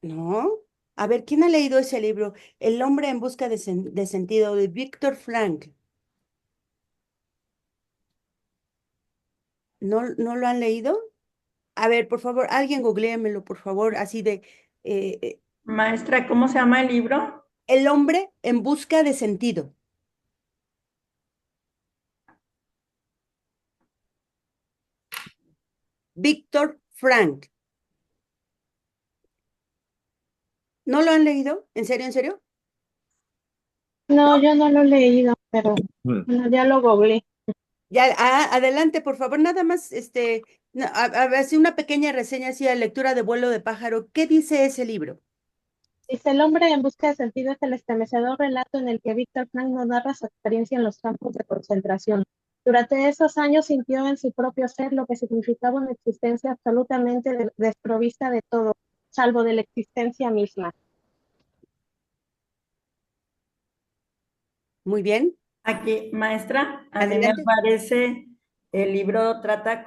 ¿No? A ver, ¿quién ha leído ese libro? El hombre en busca de sentido, de Víctor Frank. ¿No lo han leído? A ver, por favor, alguien googléemelo, por favor, así de eh, eh, Maestra, ¿cómo se llama el libro? El hombre en busca de sentido. Víctor Frank. ¿No lo han leído? ¿En serio, en serio? No, yo no lo he leído, pero bueno, ya lo googleé. Ya, adelante, por favor, nada más, así una pequeña reseña así de lectura de vuelo de pájaro. ¿Qué dice ese libro? Dice, el hombre en busca de sentido es el estremecedor relato en el que Víctor Frank nos narra su experiencia en los campos de concentración. Durante esos años sintió en su propio ser lo que significaba una existencia absolutamente desprovista de todo, salvo de la existencia misma. Muy bien, Aquí, maestra, a mí me adelante. parece, el libro trata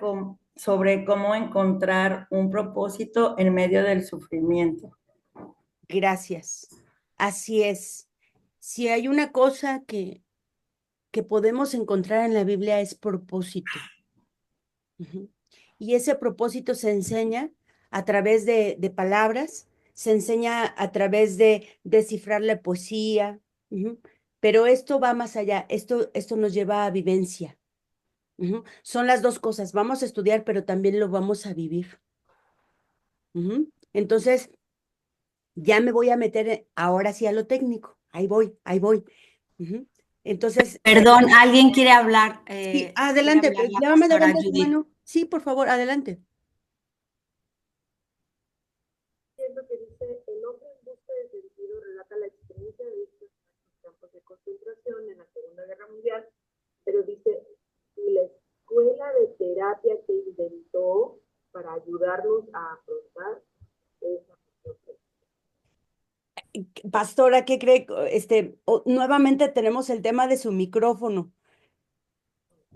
sobre cómo encontrar un propósito en medio del sufrimiento. Gracias. Así es. Si hay una cosa que podemos encontrar en la Biblia es propósito. Ujú. Y ese propósito se enseña a través de palabras, se enseña a través de descifrar la poesía, ujú. Pero esto va más allá, esto nos lleva a vivencia. Ujú. Son las dos cosas, vamos a estudiar, pero también lo vamos a vivir. Ujú. Entonces, ya me voy a meter ahora sí a lo técnico. Ahí voy, ahí voy. Ujú. Entonces, Perdón, ¿alguien sí, quiere adelante, hablar la pastora levanta su Judith? mano. Sí, por favor, adelante. Es lo que dice, el hombre en busca de sentido relata la experiencia de estos campos de concentración en la Segunda Guerra Mundial, pero dice, y la escuela de terapia que inventó para ayudarnos a afrontar esa situación. Pastora, ¿qué cree? Nuevamente tenemos el tema de su micrófono.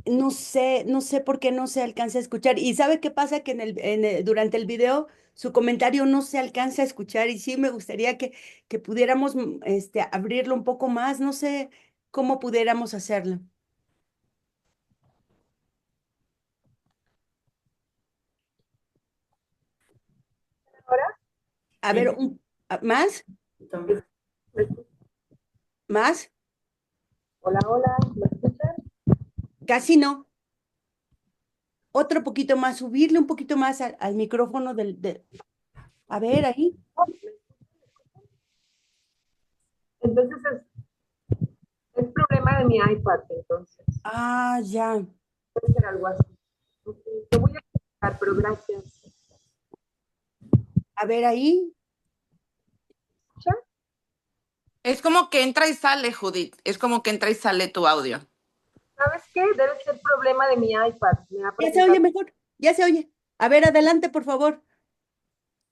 No sé por qué no se alcanza a escuchar. ¿Y sabe qué pasa? Que durante el video su comentario no se alcanza a escuchar y sí me gustaría que pudiéramos abrirlo un poco más. No sé cómo pudiéramos hacerlo. Ahora, A ver, Sí. más, Entonces, más, hola, hola, ¿me escuchan? casi no. Otro poquito más, subirle un poquito más al micrófono A ver, ahí. Entonces es problema de mi iPad, entonces. Ah, ya. Puede ser algo así. Okay. Lo voy a explicar, pero gracias. A ver, ahí. ¿Escuchan? Es como que entra y sale, Judith. Es como que entra y sale tu audio. ¿Sabes qué? Debe ser problema de mi iPad. Me ha Ya se oye presentado. mejor. Ya se oye. A ver, adelante, por favor.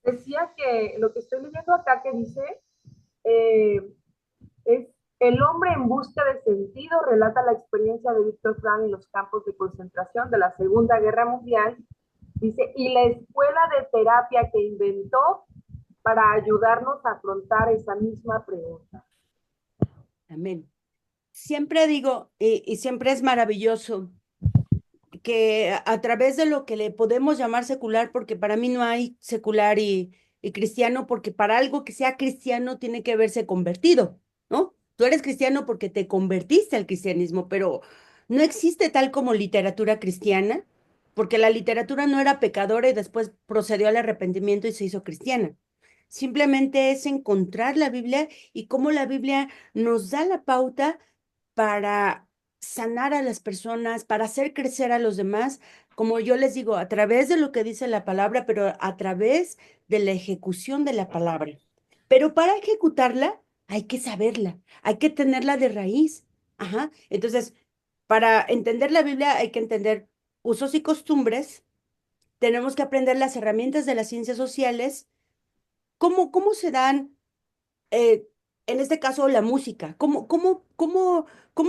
Decía que lo que estoy leyendo acá que dice eh, es el hombre en busca de sentido relata la experiencia de Víctor Frank en los campos de concentración de la Segunda Guerra Mundial. Dice, y la escuela de terapia que inventó para ayudarnos a afrontar esa misma pregunta. Amén. Siempre digo, y siempre es maravilloso, que a través de lo que le podemos llamar secular, porque para mí no hay secular y cristiano, porque para algo que sea cristiano tiene que haberse convertido, ¿no? Tú eres cristiano porque te convertiste al cristianismo, pero no existe tal como literatura cristiana, porque la literatura no era pecadora y después procedió al arrepentimiento y se hizo cristiana. Simplemente es encontrar la Biblia y cómo la Biblia nos da la pauta para sanar a las personas, para hacer crecer a los demás, como yo les digo, a través de lo que dice la palabra, pero a través de la ejecución de la palabra. Pero para ejecutarla hay que saberla, hay que tenerla de raíz. Ajá. Entonces, para entender la Biblia hay que entender usos y costumbres, tenemos que aprender las herramientas de las ciencias sociales, cómo se dan eh, en este caso, la música. ¿Cómo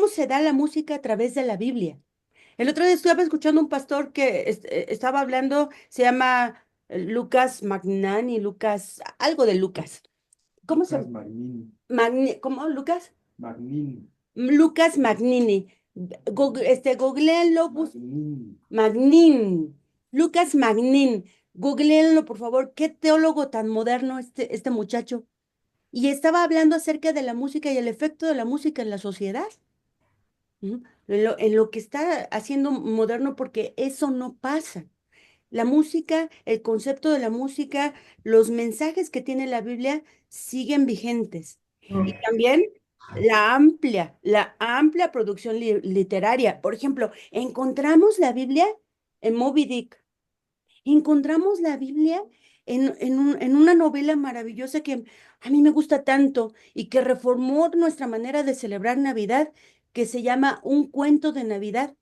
se da la música a través de la Biblia? El otro día estaba escuchando un pastor que estaba hablando, se llama Lucas Magnani, Lucas, algo de Lucas. ¿Cómo se Lucas Magnini. ¿Cómo, Lucas? Magnini. Lucas Magnini. Googleenlo, Magnini. Magnin. Lucas Magnin. Googleenlo, por favor. Qué teólogo tan moderno este muchacho. Y estaba hablando acerca de la música y el efecto de la música en la sociedad. Ujú. En lo que está haciendo moderno, porque eso no pasa. La música, el concepto de la música, los mensajes que tiene la Biblia siguen vigentes. Y también la amplia producción literaria. Por ejemplo, encontramos la Biblia en Moby Dick. Encontramos la Biblia en una novela maravillosa que a mí me gusta tanto y que reformó nuestra manera de celebrar Navidad, que se llama Un cuento de Navidad.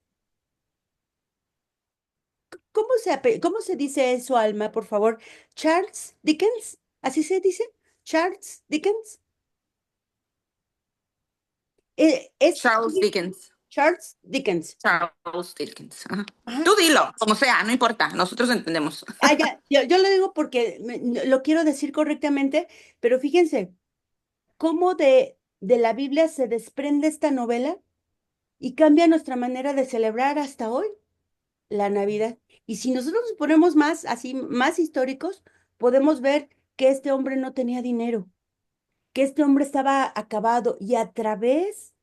¿Cómo se dice eso, Alma, por favor? Charles Dickens, ¿así se dice? Charles Dickens. Es Charles Dickens. Charles Dickens. Charles Dickens. Ajá. Ajá. Tú dilo, como sea, no importa, nosotros entendemos. Ya, yo lo digo porque lo quiero decir correctamente, pero fíjense, cómo de la Biblia se desprende esta novela y cambia nuestra manera de celebrar hasta hoy la Navidad. Y si nosotros nos ponemos más así, más históricos, podemos ver que este hombre no tenía dinero, que este hombre estaba acabado y a través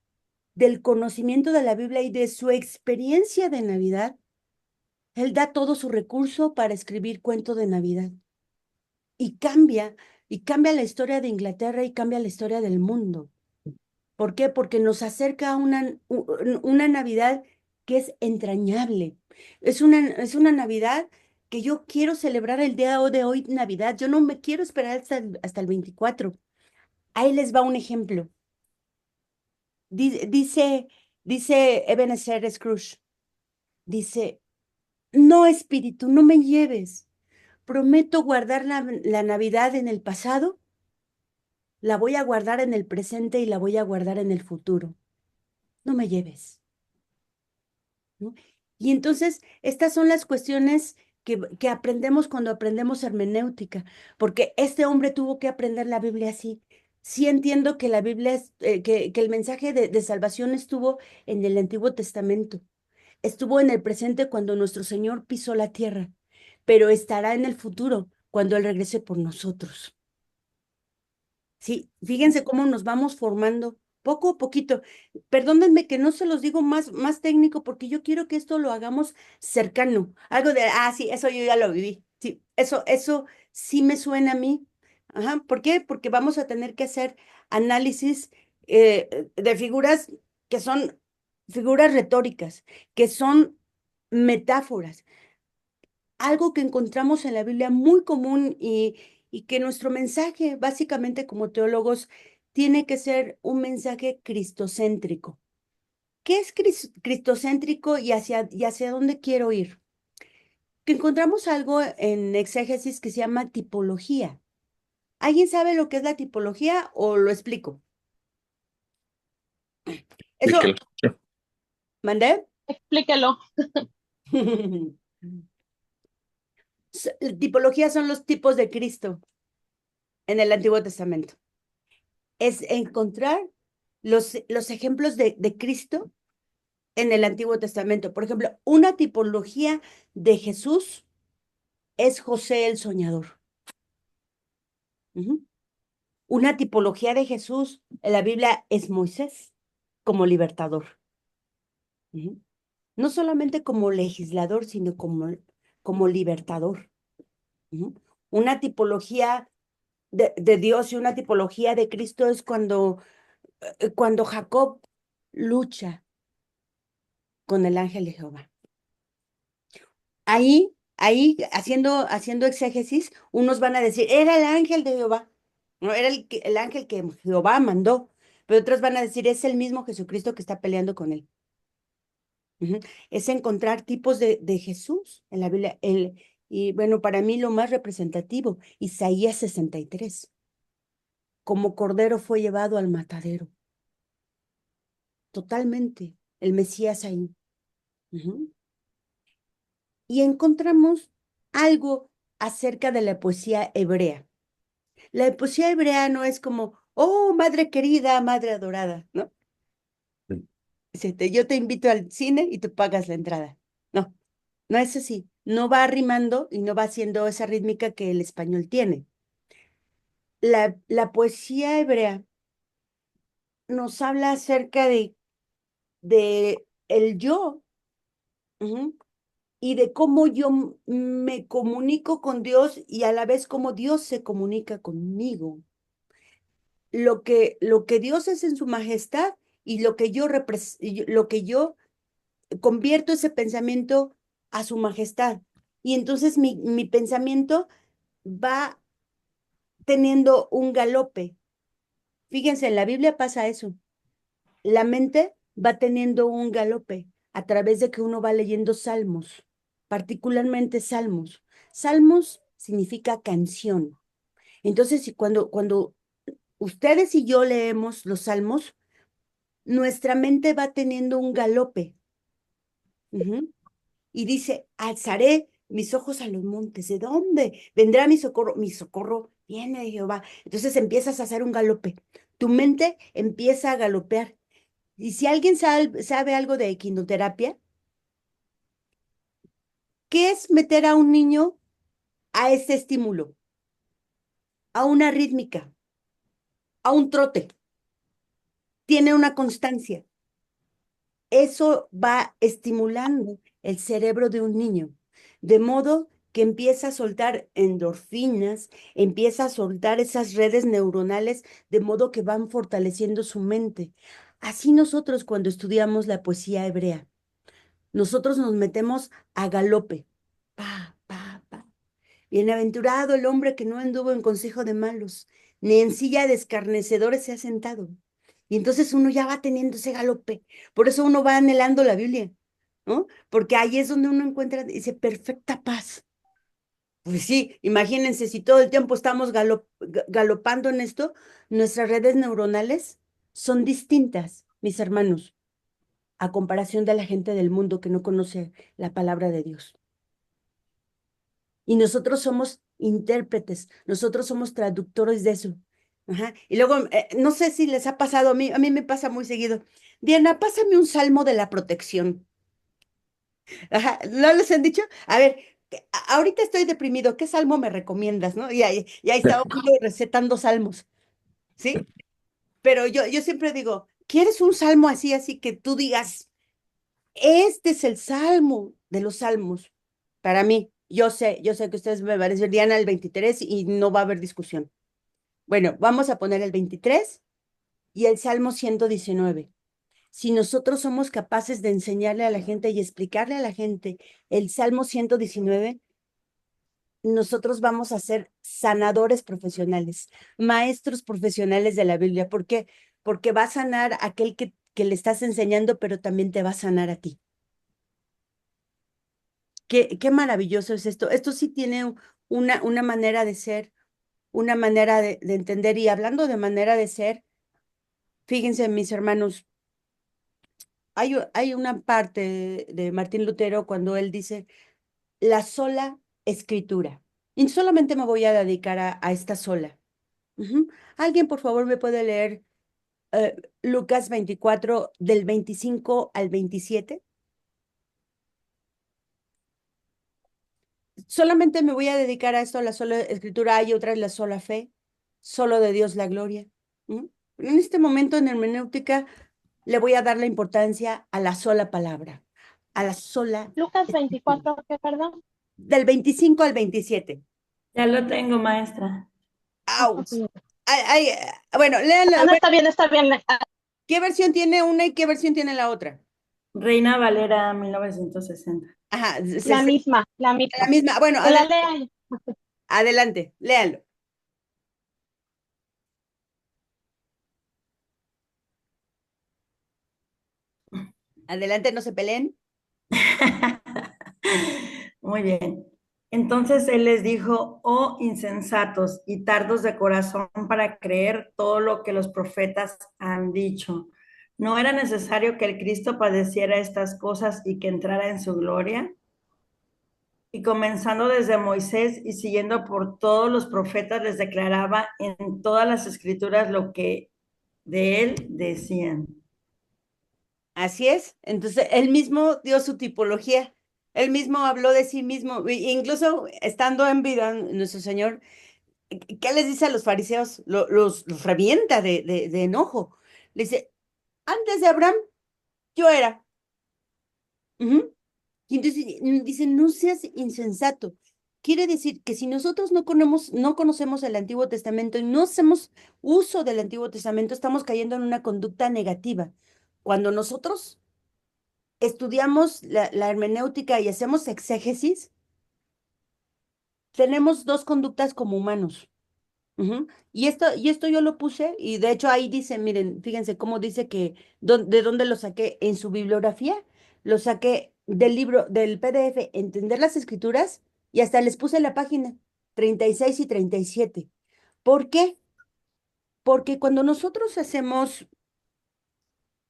del conocimiento de la Biblia y de su experiencia de Navidad, él da todo su recurso para escribir cuento de Navidad y cambia la historia de Inglaterra y cambia la historia del mundo. ¿Por qué? Porque nos acerca a una Navidad que es entrañable. Es una Navidad que yo quiero celebrar el día de hoy, Navidad. Yo no me quiero esperar hasta el 24. Ahí les va un ejemplo. Dice Ebenezer Scrooge, dice, no, espíritu, no me lleves. Prometo guardar la Navidad en el pasado, la voy a guardar en el presente y la voy a guardar en el futuro. No me lleves. ¿No? Y entonces, estas son las cuestiones que aprendemos cuando aprendemos hermenéutica, porque este hombre tuvo que aprender la Biblia así. Sí entiendo que la Biblia que el mensaje de salvación estuvo en el Antiguo Testamento, estuvo en el presente cuando nuestro Señor pisó la tierra, pero estará en el futuro cuando Él regrese por nosotros. Sí, fíjense cómo nos vamos formando poco a poquito. Perdónenme que no se los digo más técnico porque yo quiero que esto lo hagamos cercano. Algo de, sí, eso yo ya lo viví. Sí, eso sí me suena a mí. Ajá, ¿por qué? Porque vamos a tener que hacer análisis de figuras que son figuras retóricas, que son metáforas, algo que encontramos en la Biblia muy común y que nuestro mensaje, básicamente como teólogos, tiene que ser un mensaje cristocéntrico. ¿Qué es cristocéntrico y hacia dónde quiero ir? Que encontramos algo en exégesis que se llama tipología. ¿Alguien sabe lo que es la tipología o lo explico? Eso, Explíquelo. ¿mandé? Explíquelo. Tipología son los tipos de Cristo en el Antiguo Testamento. Es encontrar los ejemplos de Cristo en el Antiguo Testamento. Por ejemplo, una tipología de Jesús es José el soñador. Ujú. Una tipología de Jesús en la Biblia es Moisés como libertador. Ujú. No solamente como legislador, sino como libertador. Ujú. Una tipología de Dios y una tipología de Cristo es cuando Jacob lucha con el ángel de Jehová. Ahí haciendo exégesis, unos van a decir, era el ángel de Jehová, no era el ángel que Jehová mandó, pero otros van a decir, es el mismo Jesucristo que está peleando con él. Ujú. Es encontrar tipos de Jesús en la Biblia. Y bueno, para mí lo más representativo, Isaías 63, como cordero fue llevado al matadero. Totalmente, el Mesías ahí. Ujú. Y encontramos algo acerca de la poesía hebrea. La poesía hebrea no es como, oh, madre querida, madre adorada, ¿no? Yo te invito al cine y tú pagas la entrada. No, no es así. No va rimando y no va haciendo esa rítmica que el español tiene. La poesía hebrea nos habla acerca de el yo, ujú, y de cómo yo me comunico con Dios y a la vez cómo Dios se comunica conmigo. Lo que Dios es en su majestad y lo que yo convierto ese pensamiento a su majestad. Y entonces mi pensamiento va teniendo un galope. Fíjense, en la Biblia pasa eso. La mente va teniendo un galope a través de que uno va leyendo salmos, particularmente salmos. Salmos significa canción. Entonces, cuando ustedes y yo leemos los salmos, nuestra mente va teniendo un galope. Ujú. Y dice, alzaré mis ojos a los montes. ¿De dónde vendrá mi socorro? Mi socorro viene de Jehová. Entonces empiezas a hacer un galope. Tu mente empieza a galopear. Y si alguien sabe algo de equinoterapia, ¿qué es meter a un niño a ese estímulo? A una rítmica, a un trote. Tiene una constancia. Eso va estimulando el cerebro de un niño, de modo que empieza a soltar endorfinas, empieza a soltar esas redes neuronales, de modo que van fortaleciendo su mente. Así nosotros cuando estudiamos la poesía hebrea, nosotros nos metemos a galope. Pa, pa, pa. Bienaventurado el hombre que no anduvo en consejo de malos, ni en silla de escarnecedores se ha sentado. Y entonces uno ya va teniendo ese galope. Por eso uno va anhelando la Biblia, ¿no? Porque ahí es donde uno encuentra ese perfecta paz. Pues sí, imagínense si todo el tiempo estamos galopando en esto, nuestras redes neuronales son distintas, mis hermanos, a comparación de la gente del mundo que no conoce la palabra de Dios. Y nosotros somos intérpretes, nosotros somos traductores de eso. Ajá. Y luego, no sé si les ha pasado a mí me pasa muy seguido. Diana, pásame un salmo de la protección. Ajá. ¿No les han dicho? A ver, ahorita estoy deprimido, ¿qué salmo me recomiendas, no? Y ahí está uno recetando salmos, ¿sí? Pero yo siempre digo, ¿quieres un salmo así que tú digas, este es el salmo de los salmos? Para mí, yo sé que ustedes me van a decir Diana el 23 y no va a haber discusión. Bueno, vamos a poner el 23 y el Salmo 119. Si nosotros somos capaces de enseñarle a la gente y explicarle a la gente el Salmo 119, nosotros vamos a ser sanadores profesionales, maestros profesionales de la Biblia. ¿Por qué? Porque va a sanar a aquel que le estás enseñando, pero también te va a sanar a ti. Qué maravilloso es esto. Esto sí tiene una manera de ser, una manera de entender. Y hablando de manera de ser, fíjense, mis hermanos, hay una parte de Martín Lutero cuando él dice la sola escritura. Y solamente me voy a dedicar a esta sola. Ujú. ¿Alguien, por favor, me puede leer Lucas 24 del 25 al 27? Solamente me voy a dedicar a esto, a la sola escritura. Hay otras, la sola fe, solo de Dios la gloria. ¿Mm? En este momento en hermenéutica le voy a dar la importancia a la sola palabra, a la sola Lucas escritura. 24, ¿qué, perdón? Del 25 al 27. Ya lo tengo, maestra. ¡Aus! Bueno, léanlo. Ah, no, Bueno, está bien, está bien. ¿qué versión tiene una y qué versión tiene la otra? Reina Valera 1960. Ajá, La misma, la la misma. misma. Bueno, Que la lea. adelante, léanlo. Adelante, no se peleen. Muy bien. Entonces él les dijo, oh insensatos y tardos de corazón para creer todo lo que los profetas han dicho. ¿No era necesario que el Cristo padeciera estas cosas y que entrara en su gloria? Y comenzando desde Moisés y siguiendo por todos los profetas, les declaraba en todas las escrituras lo que de él decían. Así es. Entonces, él mismo dio su tipología. Él mismo habló de sí mismo. Incluso estando en vida, nuestro Señor, ¿qué les dice a los fariseos? Los revienta de enojo. Le dice, antes de Abraham, yo era. Ujú. Y entonces dice, no seas insensato. Quiere decir que si nosotros no conocemos el Antiguo Testamento y no hacemos uso del Antiguo Testamento, estamos cayendo en una conducta negativa. Cuando nosotros estudiamos la hermenéutica y hacemos exégesis, tenemos dos conductas como humanos. Ujú. Y esto yo lo puse, y de hecho ahí dice, miren, fíjense cómo dice que, de dónde lo saqué en su bibliografía, lo saqué del libro, del PDF, Entender las Escrituras, y hasta les puse la página 36 y 37. ¿Por qué? Porque cuando nosotros hacemos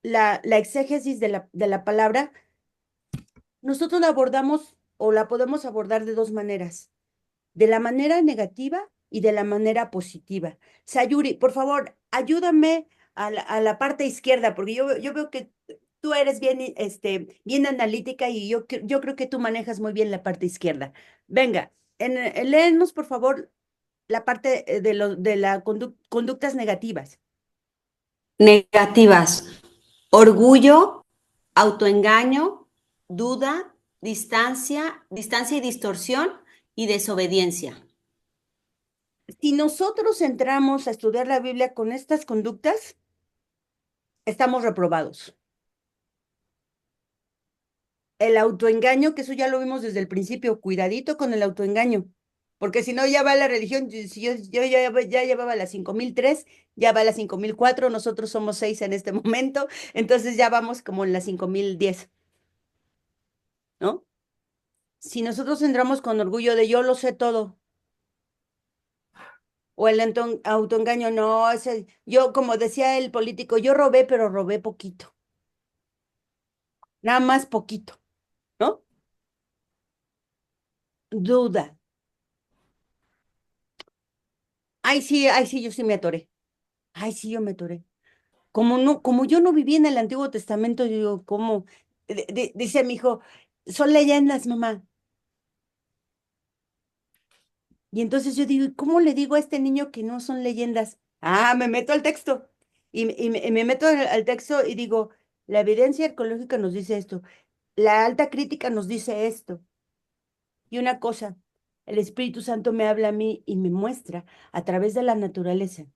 la exégesis de la palabra, nosotros la abordamos o la podemos abordar de dos maneras, de la manera negativa y de la manera positiva. Sayuri, por favor, ayúdame a la parte izquierda, porque yo veo que tú eres bien analítica y yo creo que tú manejas muy bien la parte izquierda. Venga, léenos, por favor, la parte de las conductas negativas. Negativas: orgullo, autoengaño, duda, distancia y distorsión y desobediencia. Si nosotros entramos a estudiar la Biblia con estas conductas, estamos reprobados. El autoengaño, que eso ya lo vimos desde el principio, cuidadito con el autoengaño, porque si no ya va la religión, si yo ya llevaba la 5003, ya va la 5004, nosotros somos 6 en este momento, entonces ya vamos como en la 5010, ¿no? Si nosotros entramos con orgullo de yo lo sé todo, o el autoengaño, no, yo como decía el político, yo robé, pero robé poquito, nada más poquito, ¿no? Duda. Ay, sí, yo sí me atoré. Ay, sí, yo me atoré. Como yo no viví en el Antiguo Testamento, yo digo, ¿cómo? Dice mi hijo, son leyendas, mamá. Y entonces yo digo, ¿cómo le digo a este niño que no son leyendas? Ah, me meto al texto. Y me meto al texto y digo, la evidencia arqueológica nos dice esto, la alta crítica nos dice esto. Y una cosa, el Espíritu Santo me habla a mí y me muestra a través de la naturaleza,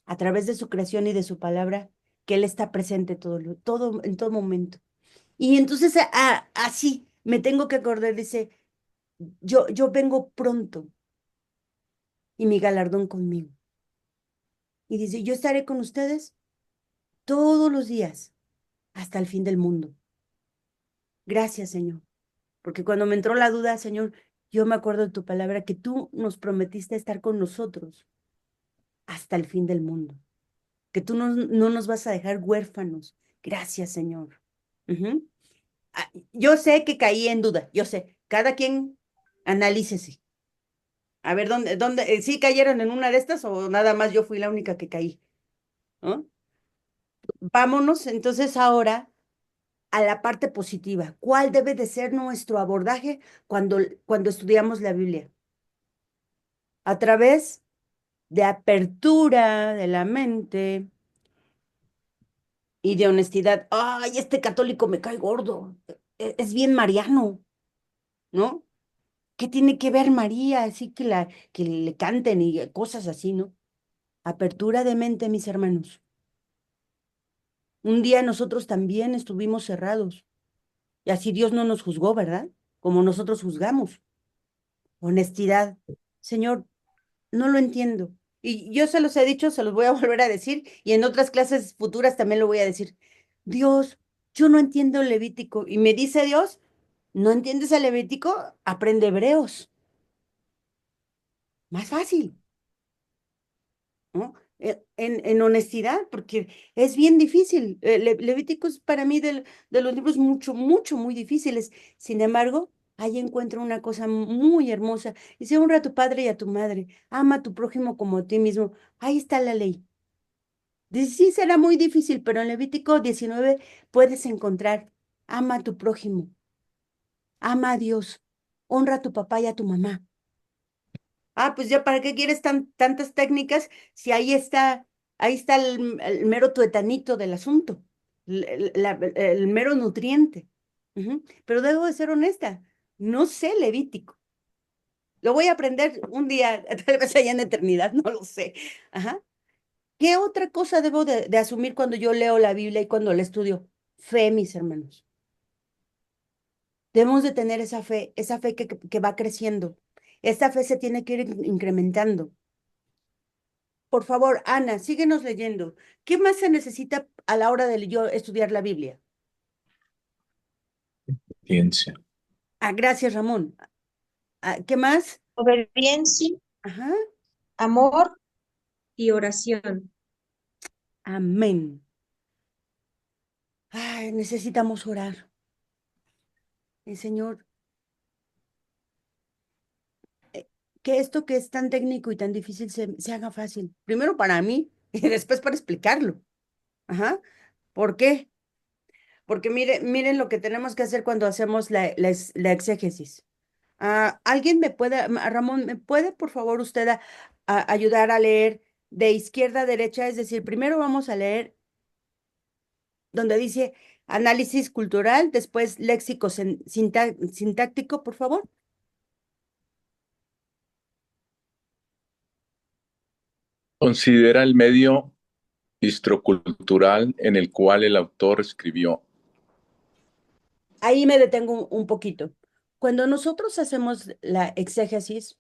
a través de su creación y de su palabra, que Él está presente en todo momento. Y entonces así me tengo que acordar, dice, yo vengo pronto y mi galardón conmigo. Y dice, yo estaré con ustedes todos los días hasta el fin del mundo. Gracias, Señor, porque cuando me entró la duda, Señor, yo me acuerdo de tu palabra que tú nos prometiste estar con nosotros hasta el fin del mundo, que tú no nos vas a dejar huérfanos. Gracias, Señor. Ujú. Yo sé que caí en duda, yo sé, cada quien analícese. A ver, ¿sí cayeron en una de estas o nada más yo fui la única que caí? ¿No? Vámonos entonces ahora a la parte positiva. ¿Cuál debe de ser nuestro abordaje cuando estudiamos la Biblia? A través de apertura de la mente y de honestidad. Ay, este católico me cae gordo. Es bien mariano, ¿no? ¿Qué tiene que ver María? Así que le canten y cosas así, ¿no? Apertura de mente, mis hermanos. Un día nosotros también estuvimos cerrados y así Dios no nos juzgó, ¿verdad? Como nosotros juzgamos. Honestidad. Señor, no lo entiendo. Y yo se los he dicho, se los voy a volver a decir y en otras clases futuras también lo voy a decir. Dios, yo no entiendo el Levítico. Y me dice Dios, ¿no entiendes el Levítico? Aprende hebreos. Más fácil, ¿no? En honestidad, porque es bien difícil. Levítico es para mí de los libros mucho, mucho, muy difíciles. Sin embargo, ahí encuentro una cosa muy hermosa. Dice, honra a tu padre y a tu madre, ama a tu prójimo como a ti mismo. Ahí está la ley. Dice, sí, será muy difícil, pero en Levítico 19 puedes encontrar, ama a tu prójimo, ama a Dios, honra a tu papá y a tu mamá. Ah, pues ya, ¿para qué quieres tantas técnicas si ahí está el mero tuetanito del asunto, el mero nutriente? Ujú. Pero debo de ser honesta, no sé Levítico. Lo voy a aprender un día, tal vez allá en la eternidad, no lo sé. Ajá. ¿Qué otra cosa debo de asumir cuando yo leo la Biblia y cuando la estudio? Fe, mis hermanos. Debemos de tener esa fe que va creciendo. Esta fe se tiene que ir incrementando. Por favor, Ana, síguenos leyendo. ¿Qué más se necesita a la hora de yo estudiar la Biblia? Ciencia. Ah, gracias, Ramón. Ah, ¿qué más? Obediencia, Ajá. amor y oración. Amén. Ay, necesitamos orar. Señor, que esto que es tan técnico y tan difícil se haga fácil. Primero para mí y después para explicarlo. Ajá. ¿Por qué? Porque miren lo que tenemos que hacer cuando hacemos la exégesis. Ah, ¿alguien me puede, Ramón, me puede por favor usted ayudar a leer de izquierda a derecha? Es decir, primero vamos a leer donde dice análisis cultural, después léxico sintáctico, por favor. Considera el medio histrocultural en el cual el autor escribió. Ahí me detengo un poquito. Cuando nosotros hacemos la exégesis,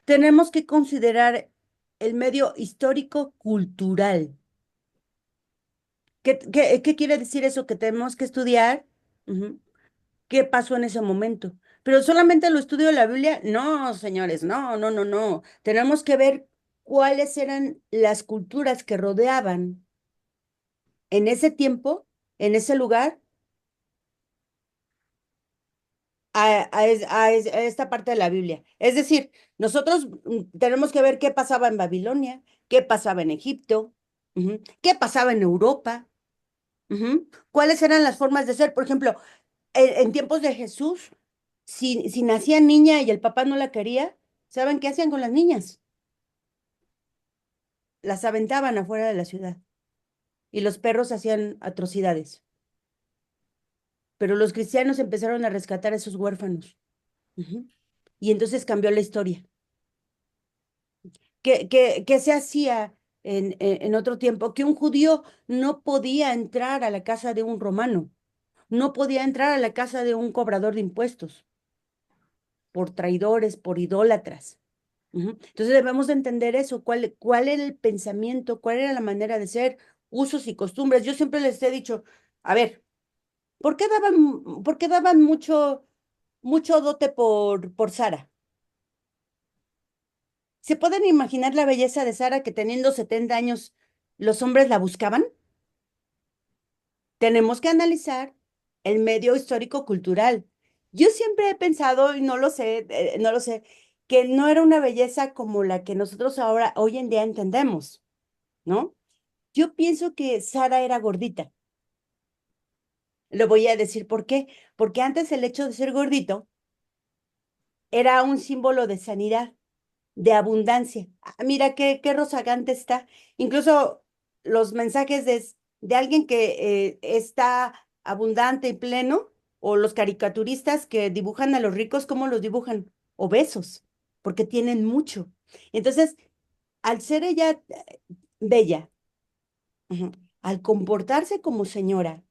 tenemos que considerar el medio histórico cultural. ¿Qué quiere decir eso? Que tenemos que estudiar ujú, qué pasó en ese momento. Pero solamente lo estudio de la Biblia, no, señores, no, no, no, no. Tenemos que ver cuáles eran las culturas que rodeaban en ese tiempo, en ese lugar, a esta parte de la Biblia. Es decir, nosotros tenemos que ver qué pasaba en Babilonia, qué pasaba en Egipto, qué pasaba en Europa, cuáles eran las formas de ser. Por ejemplo, en tiempos de Jesús, si nacía niña y el papá no la quería, ¿saben qué hacían con las niñas? Las aventaban afuera de la ciudad y los perros hacían atrocidades. Pero los cristianos empezaron a rescatar a esos huérfanos. Ujú. Y entonces cambió la historia. ¿Qué se hacía en otro tiempo? Que un judío no podía entrar a la casa de un romano, no podía entrar a la casa de un cobrador de impuestos por traidores, por idólatras. Entonces debemos de entender eso, cuál era el pensamiento, cuál era la manera de ser, usos y costumbres. Yo siempre les he dicho, a ver, por qué daban mucho dote por Sara? ¿Se pueden imaginar la belleza de Sara que teniendo 70 años los hombres la buscaban? Tenemos que analizar el medio histórico cultural. Yo siempre he pensado, y no lo sé, no lo sé, que no era una belleza como la que nosotros ahora, hoy en día entendemos, ¿no? Yo pienso que Sara era gordita. Lo voy a decir por qué. Porque antes el hecho de ser gordito era un símbolo de sanidad, de abundancia. Ah, mira qué rozagante está. Incluso los mensajes de alguien que está abundante y pleno, o los caricaturistas que dibujan a los ricos, ¿cómo los dibujan? Obesos, porque tienen mucho. Entonces, al ser ella bella, ujú, al comportarse como señora,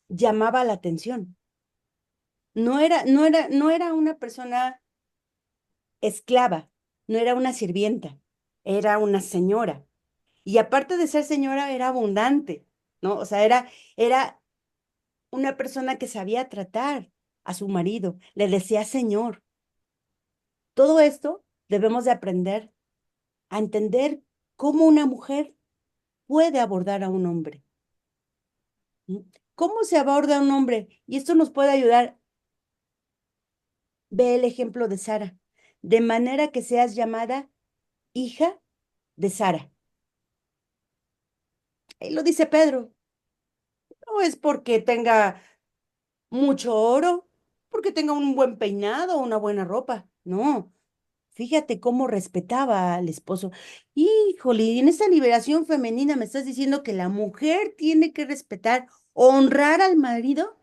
llamaba la atención. No era una persona esclava, no era una sirvienta, era una señora. Y aparte de ser señora, era abundante, ¿no? O sea, era una persona que sabía tratar a su marido, le decía señor. Todo esto debemos de aprender a entender cómo una mujer puede abordar a un hombre. ¿Mm? ¿Cómo se aborda a un hombre? Y esto nos puede ayudar Ve el ejemplo de Sara, de manera que seas llamada hija de Sara. Ahí lo dice Pedro. No es porque tenga mucho oro, porque tenga un buen peinado o una buena ropa. No, fíjate cómo respetaba al esposo. Híjole, en esta liberación femenina me estás diciendo que la mujer tiene que respetar, honrar al marido.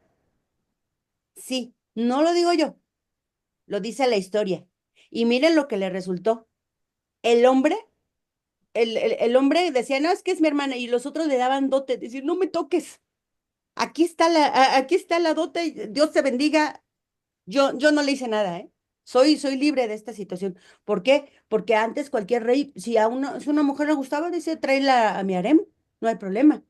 Sí, no lo digo yo, lo dice la historia. Y miren lo que le resultó. El hombre, el hombre decía, no, es que es mi hermana, y los otros le daban dote, decir, no me toques. Aquí está la dote, Dios te bendiga. Yo no le hice nada, ¿eh? Soy libre de esta situación. ¿Por qué? Porque antes cualquier rey, si una mujer le gustaba, dice, tráela a mi harem, no hay problema.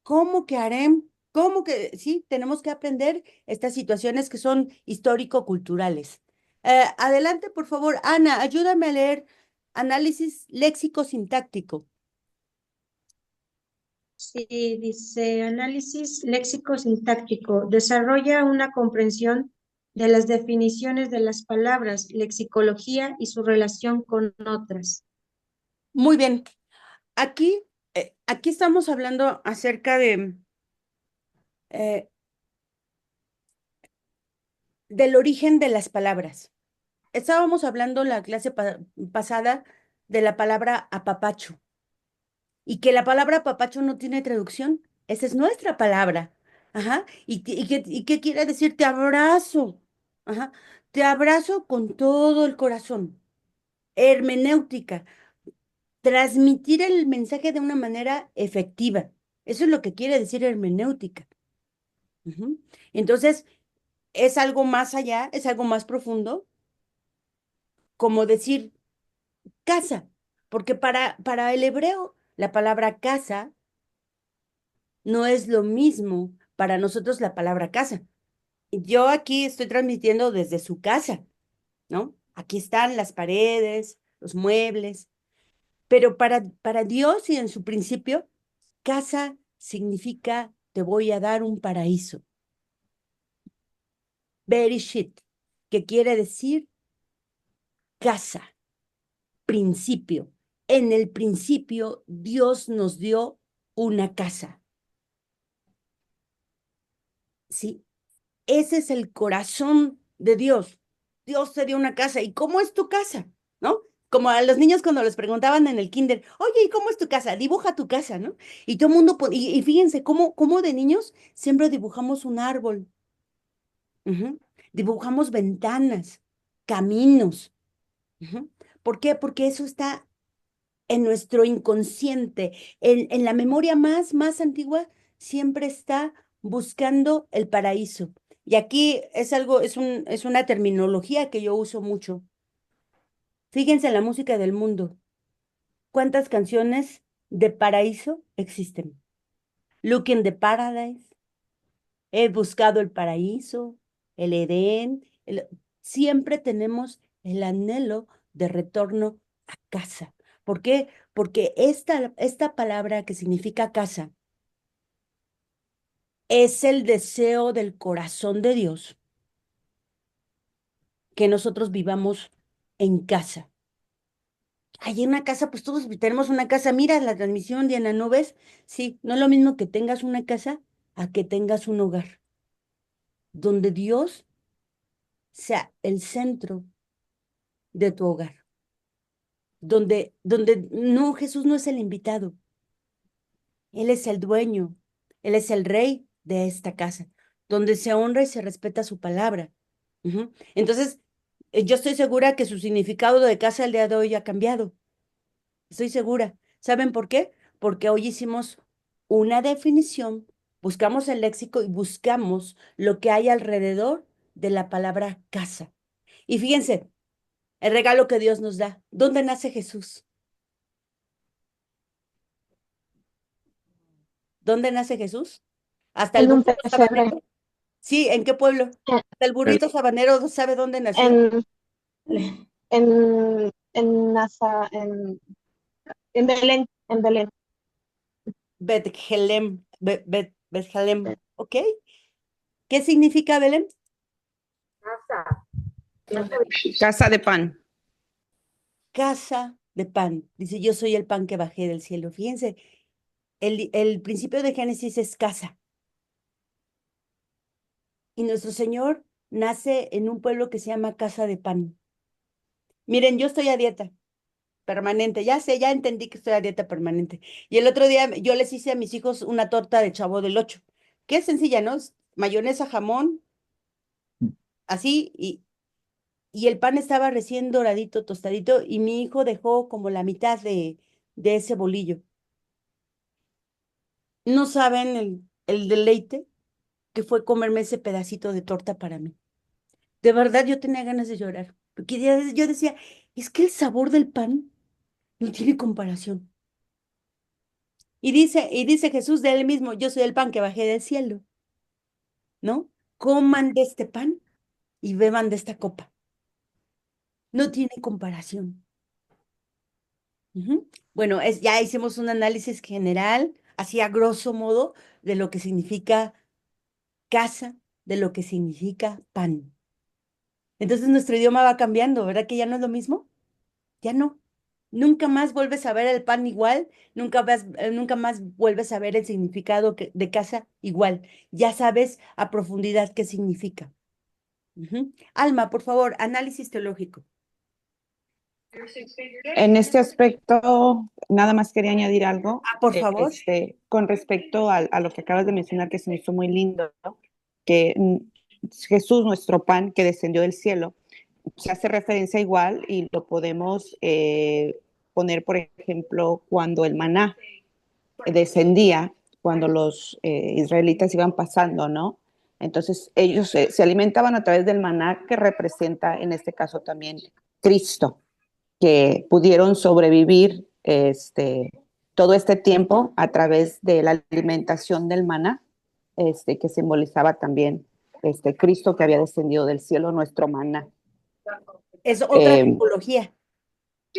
¿Cómo que harem? ¿Cómo que? Sí, tenemos que aprender estas situaciones que son histórico-culturales. Adelante, por favor, Ana, ayúdame a leer análisis léxico-sintáctico. Sí, dice análisis léxico-sintáctico. Desarrolla una comprensión de las definiciones de las palabras, lexicología y su relación con otras. Muy bien. Aquí estamos hablando acerca eh, del origen de las palabras. Estábamos hablando la clase pasada de la palabra apapacho y que la palabra apapacho no tiene traducción. Esa es nuestra palabra. Ajá. ¿Y qué quiere decir? Te abrazo. Ajá. Te abrazo con todo el corazón. Hermenéutica. Transmitir el mensaje de una manera efectiva. Eso es lo que quiere decir hermenéutica. Ujú. Entonces, es algo más allá, es algo más profundo, como decir casa, porque para el hebreo la palabra casa no es lo mismo para nosotros la palabra casa. Yo aquí estoy transmitiendo desde su casa, ¿no? Aquí están las paredes, los muebles, pero para Dios y en su principio, casa significa te voy a dar un paraíso. Bereshit, que quiere decir casa, principio. En el principio Dios nos dio una casa. ¿Sí? Ese es el corazón de Dios. Dios te dio una casa. ¿Y cómo es tu casa? ¿No? Como a los niños cuando les preguntaban en el kinder, oye, ¿y cómo es tu casa? Dibuja tu casa, ¿no? Y todo el mundo, y fíjense cómo de niños siempre dibujamos un árbol. Ujú. Dibujamos ventanas, caminos. Ujú. ¿Por qué? Porque eso está en nuestro inconsciente, en la memoria más antigua, siempre está buscando el paraíso. Y aquí es algo, es una terminología que yo uso mucho. Fíjense en la música del mundo. ¿Cuántas canciones de paraíso existen? Look in the Paradise, he buscado el paraíso, el Edén. Siempre tenemos el anhelo de retorno a casa. ¿Por qué? Porque esta palabra que significa casa es el deseo del corazón de Dios que nosotros vivamos en casa. Allí en una casa, pues todos tenemos una casa. Mira la transmisión, Diana, ¿no ves? Sí, no es lo mismo que tengas una casa a que tengas un hogar, donde Dios sea el centro de tu hogar, donde no, Jesús no es el invitado, Él es el dueño, Él es el rey de esta casa, donde se honra y se respeta su palabra. Ujú. Entonces, yo estoy segura que su significado de casa el día de hoy ha cambiado. Estoy segura. ¿Saben por qué? Porque hoy hicimos una definición, buscamos el léxico y buscamos lo que hay alrededor de la palabra casa. Y fíjense, el regalo que Dios nos da. ¿Dónde nace Jesús? ¿Dónde nace Jesús? Hasta el En un burrito pesebre, sabanero. Sí, ¿en qué pueblo? en, Hasta el burrito sabanero sabe dónde nació. en, en, Nasa- en Belén, en Belén. Bethlem, Bethlem, ¿ok? ¿Qué significa Belén? Casa. Casa de pan. Casa de pan. Dice, yo soy el pan que bajé del cielo. Fíjense, el principio de Génesis es casa. Y nuestro Señor nace en un pueblo que se llama Casa de Pan. Miren, yo estoy a dieta permanente. Ya sé, ya entendí que estoy a dieta permanente. Y el otro día yo les hice a mis hijos una torta de Chavo del Ocho, que es sencilla, ¿no? Es mayonesa, jamón, así, y el pan estaba recién doradito, tostadito, y mi hijo dejó como la mitad de ese bolillo. No saben el deleite que fue comerme ese pedacito de torta para mí. De verdad, yo tenía ganas de llorar, porque yo decía, es que el sabor del pan no tiene comparación. Y dice Jesús de él mismo, yo soy el pan que bajé del cielo, ¿no? Coman de este pan y beban de esta copa. No tiene comparación. Ujú. Bueno, ya hicimos un análisis general, así a grosso modo, de lo que significa casa, de lo que significa pan. Entonces nuestro idioma va cambiando, ¿verdad que ya no es lo mismo? Ya no. Nunca más vuelves a ver el pan igual, nunca más vuelves a ver el significado de casa igual. Ya sabes a profundidad qué significa. Ujú. Alma, por favor, análisis teológico. En este aspecto, nada más quería añadir algo, Por favor. con respecto a lo que acabas de mencionar, que se me hizo muy lindo, ¿no? Que Jesús, nuestro pan que descendió del cielo, se hace referencia igual y lo podemos poner, por ejemplo, cuando el maná descendía, cuando los israelitas iban pasando, ¿no? Entonces ellos se alimentaban a través del maná, que representa en este caso también Cristo, que pudieron sobrevivir todo este tiempo a través de la alimentación del maná, que simbolizaba también Cristo que había descendido del cielo, nuestro maná. Es otra tipología.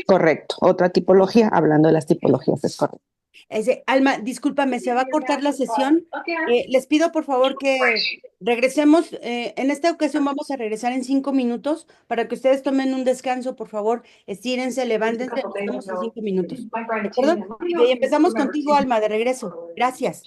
Correcto, otra tipología, hablando de las tipologías, es correcto. Alma, discúlpame, se va a cortar la sesión. Les pido por favor que regresemos. En esta ocasión vamos a regresar en 5 minutos para que ustedes tomen un descanso, por favor. Estírense, levántense, nos vemos en 5 minutos. ¿De acuerdo? Y empezamos contigo, Alma, de regreso. Gracias.